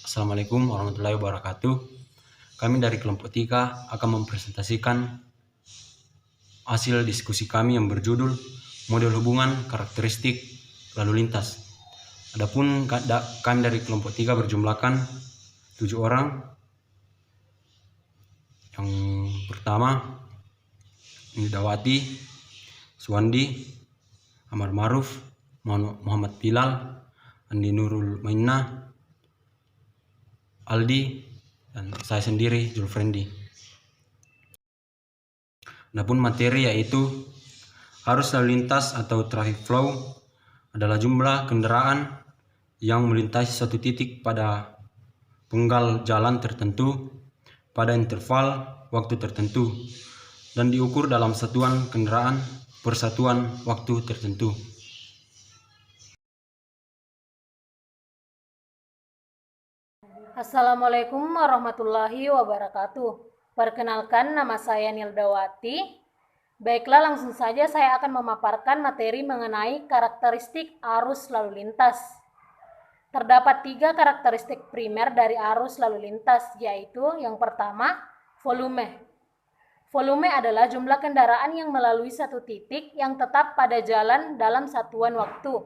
Assalamualaikum warahmatullahi wabarakatuh. Kami dari kelompok 3 akan mempresentasikan hasil diskusi kami yang berjudul model hubungan karakteristik lalu lintas. Adapun kami dari kelompok 3 berjumlahkan 7 orang. Yang pertama Nildawati, Suwandi, Amar Maruf, Muhammad Bilal, Andi Nurul Mainah, Aldi, dan saya sendiri Julfrendi. Adapun materi yaitu arus lalu lintas atau traffic flow adalah jumlah kendaraan yang melintasi suatu titik pada penggal jalan tertentu pada interval waktu tertentu dan diukur dalam satuan kendaraan per satuan waktu tertentu. Assalamualaikum warahmatullahi wabarakatuh. Perkenalkan, nama saya Nildawati. Baiklah, langsung saja saya akan memaparkan materi mengenai karakteristik arus lalu lintas. Terdapat 3 karakteristik primer dari arus lalu lintas, yaitu yang pertama, volume. Volume adalah jumlah kendaraan yang melalui satu titik yang tetap pada jalan dalam satuan waktu.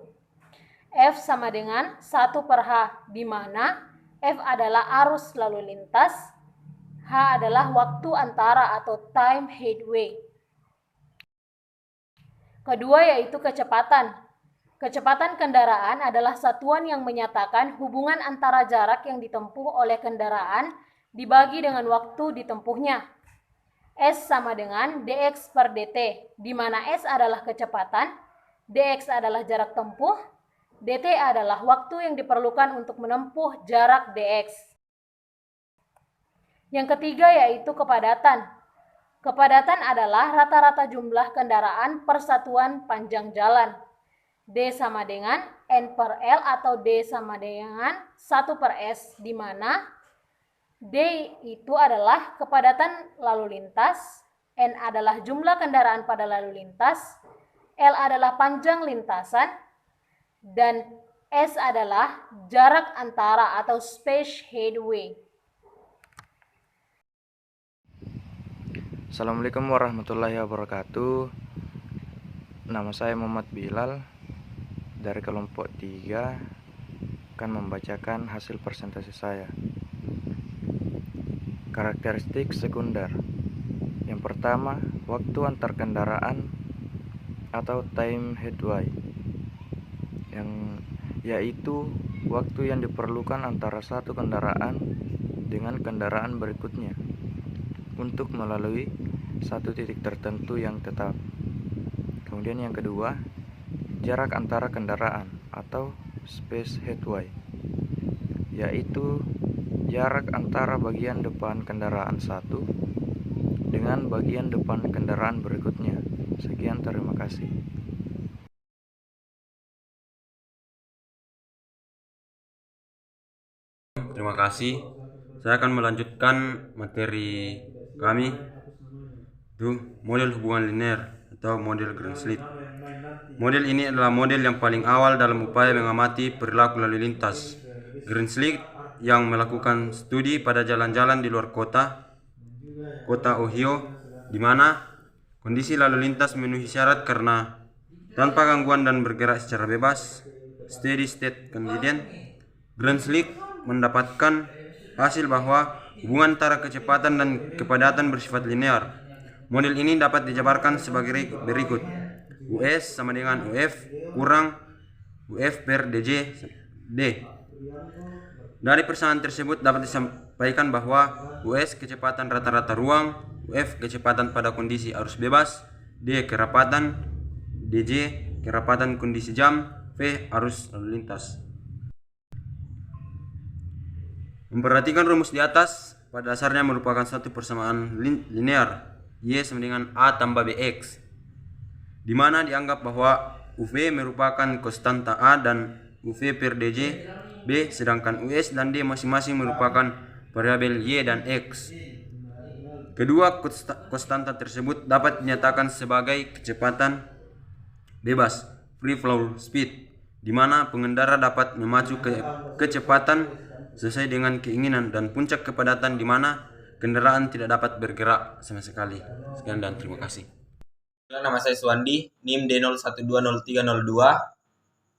F sama dengan 1/H, di mana F adalah arus lalu lintas, H adalah waktu antara atau time headway. Kedua yaitu kecepatan. Kecepatan kendaraan adalah satuan yang menyatakan hubungan antara jarak yang ditempuh oleh kendaraan dibagi dengan waktu ditempuhnya. S sama dengan dx per dt, di mana S adalah kecepatan, dx adalah jarak tempuh, dt adalah waktu yang diperlukan untuk menempuh jarak dx. Yang ketiga yaitu kepadatan. Kepadatan adalah rata-rata jumlah kendaraan per satuan panjang jalan. D sama dengan N per L atau D sama dengan 1 per S, di mana D itu adalah kepadatan lalu lintas, N adalah jumlah kendaraan pada lalu lintas, L adalah panjang lintasan, dan S adalah jarak antara atau space headway. Assalamualaikum warahmatullahi wabarakatuh. Nama saya Muhammad Bilal dari kelompok 3 akan membacakan hasil presentasi saya. Karakteristik sekunder. Yang pertama, waktu antar kendaraan atau time headway, yaitu waktu yang diperlukan antara satu kendaraan dengan kendaraan berikutnya untuk melalui satu titik tertentu yang tetap. Kemudian yang kedua, jarak antara kendaraan atau space headway, yaitu jarak antara bagian depan kendaraan satu dengan bagian depan kendaraan berikutnya. Sekian, terima kasih. Terima kasih. Saya akan melanjutkan materi kami, itu model hubungan linear atau model Green-Slit. Model ini adalah model yang paling awal dalam upaya mengamati perilaku lalu lintas. Green-Slit yang melakukan studi pada jalan-jalan di luar kota Ohio, di mana kondisi lalu lintas memenuhi syarat karena tanpa gangguan dan bergerak secara bebas, steady state condition. Green-Slit mendapatkan hasil bahwa hubungan antara kecepatan dan kepadatan bersifat linear. Model ini dapat dijabarkan sebagai berikut. US sama dengan UF kurang UF per DJ D. Dari persamaan tersebut dapat disampaikan bahwa US kecepatan rata-rata ruang, UF kecepatan pada kondisi arus bebas, D kerapatan, DJ kerapatan kondisi jam, V arus lalu lintas. Memperhatikan rumus di atas, pada dasarnya merupakan satu persamaan linear, Y sama dengan A tambah BX, di mana dianggap bahwa UV merupakan konstanta A dan UV per DJ B, sedangkan US dan D masing-masing merupakan variabel Y dan X. Kedua konstanta tersebut dapat dinyatakan sebagai kecepatan bebas, free flow speed, di mana pengendara dapat memacu kecepatan sesuai dengan keinginan, dan puncak kepadatan di mana kendaraan tidak dapat bergerak sama sekali. Sekian dan terima kasih. Nama saya Suwandi, NIM D01203002.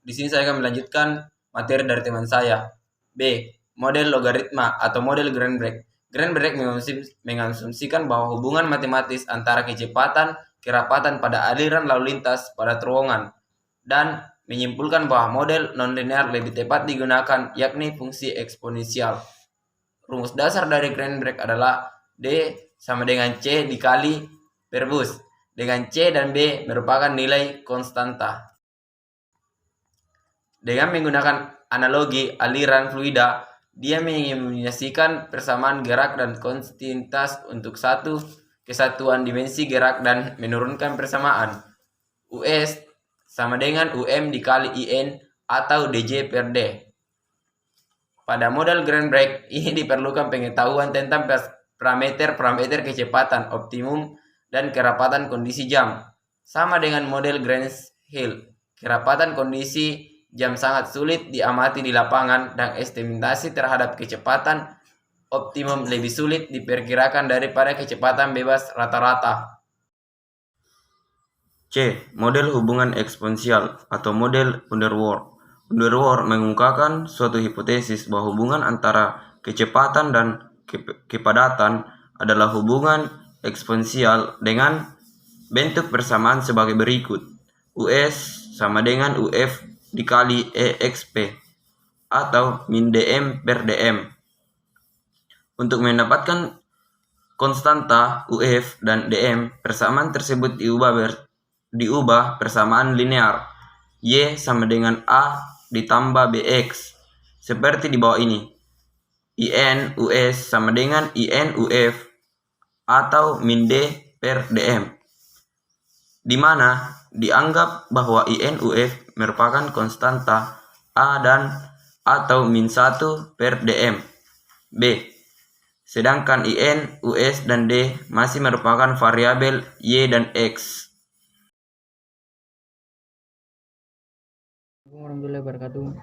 Di sini saya akan melanjutkan materi dari teman saya. B. Model logaritma atau model Grand Break. Grand Break mengasumsikan bahwa hubungan matematis antara kecepatan, kerapatan pada aliran lalu lintas pada terowongan, dan menyimpulkan bahwa model nonlinear lebih tepat digunakan, yakni fungsi eksponensial. Rumus dasar dari Grand Break adalah D sama dengan C dikali perbus, dengan C dan B merupakan nilai konstanta. Dengan menggunakan analogi aliran fluida, dia mengimplikasikan persamaan gerak dan kontinuitas untuk satu kesatuan dimensi gerak dan menurunkan persamaan US sama dengan UM dikali IN atau DJ per D. Pada model Grand Break ini diperlukan pengetahuan tentang parameter kecepatan optimum dan kerapatan kondisi jam. Sama dengan model Grand Hill, kerapatan kondisi jam sangat sulit diamati di lapangan dan estimasi terhadap kecepatan optimum lebih sulit diperkirakan daripada kecepatan bebas rata-rata. C. Model hubungan eksponensial atau model Underwood. Underwood mengungkapkan suatu hipotesis bahwa hubungan antara kecepatan dan kepadatan adalah hubungan eksponensial dengan bentuk persamaan sebagai berikut. US sama dengan UF dikali EXP atau min dm per dm. Untuk mendapatkan konstanta UF dan dm, persamaan tersebut diubah persamaan linear Y sama dengan A ditambah BX seperti di bawah ini. IN US sama dengan IN UF atau min D per dm, di mana dianggap bahwa IN UF merupakan konstanta A dan atau min 1 per dm. B. Sedangkan IN, US, dan D masih merupakan variabel Y dan X. Assalamualaikum warahmatullahi wabarakatuh.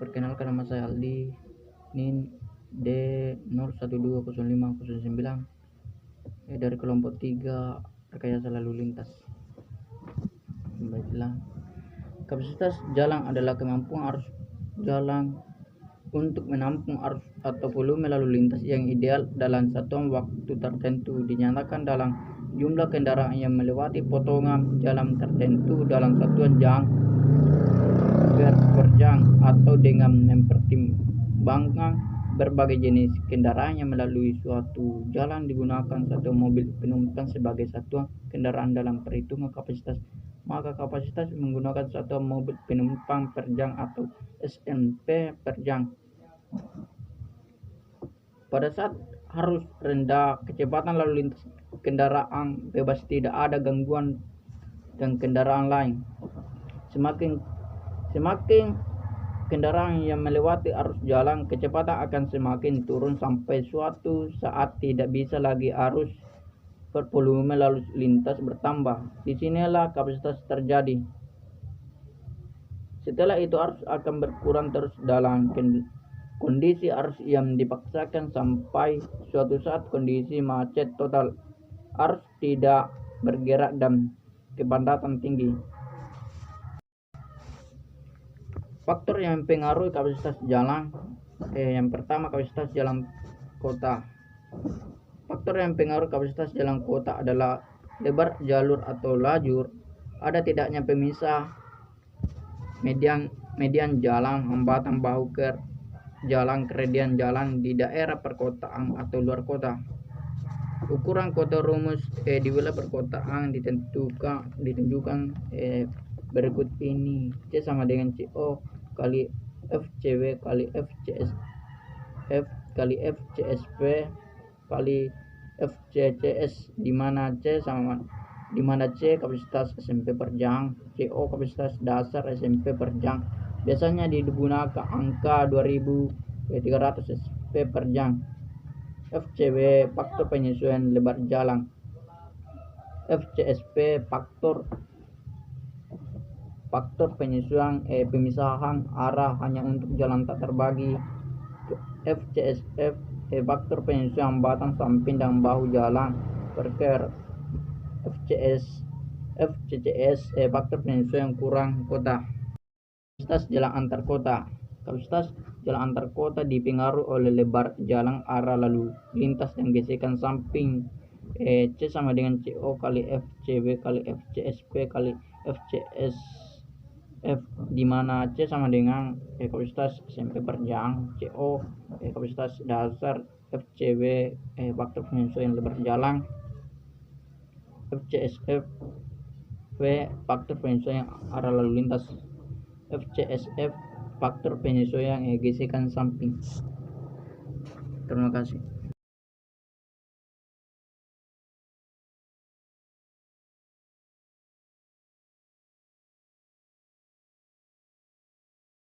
Perkenalkan, nama saya Aldi, NIM D01205009, dari kelompok 3 rekayasa lalu lintas. Baiklah, kapasitas jalan adalah kemampuan arus jalan untuk menampung arus atau volume lalu lintas yang ideal dalam satuan waktu tertentu, dinyatakan dalam jumlah kendaraan yang melewati potongan jalan tertentu dalam satuan jam per jam, atau dengan mempertimbangkan berbagai jenis kendaraan yang melalui suatu jalan digunakan satu mobil penumpang sebagai satuan kendaraan dalam perhitungan kapasitas. Maka kapasitas menggunakan satuan mobil penumpang per jam atau SMP per jam. Pada saat arus rendah, kecepatan lalu lintas kendaraan bebas, tidak ada gangguan dan kendaraan lain. Semakin kendaraan yang melewati arus jalan, kecepatan akan semakin turun sampai suatu saat tidak bisa lagi arus volume lalu lintas bertambah. Disinilah kapasitas terjadi. Setelah itu arus akan berkurang terus dalam kondisi arus yang dipaksakan sampai suatu saat kondisi macet total, arus tidak bergerak dan kepadatan tinggi. Faktor yang mempengaruhi kapasitas jalan, yang pertama, kapasitas jalan kota. Faktor yang mempengaruhi kapasitas jalan kota adalah lebar jalur atau lajur, ada tidaknya pemisah median jalan, hambatan bahu ke jalan, kemudian jalan di daerah perkotaan atau luar kota. Ukuran kota rumus di wilayah perkotaan ditentukan berikut ini. C sama dengan CO kali FCW kali F kali FCSP kali FCCS, di mana C kapasitas SMP per jam, CO kapasitas dasar SMP per jam. Biasanya digunakan angka 2300 SP per jam. FCW faktor penyesuaian lebar jalan. FCSP faktor pemisahan arah hanya untuk jalan tak terbagi FCSF faktor penyesuaian batang, samping dan bahu jalan parkir. FCCS faktor penyesuaian kurang kota. Kapasitas jalan antar kota. Kapasitas jalan antar kota dipengaruhi oleh lebar jalan, arah lalu lintas dan gesekan samping. C sama dengan CO kali FCB kali FCSP kali FCSF, di mana C sama dengan kapasitas SMP per jam, CO kapasitas dasar, FCB faktor penyesuaian lebar jalan, FCSF faktor penyesuaian arah lalu lintas, FCSF faktor penyesuaian gesekan samping. Terima kasih.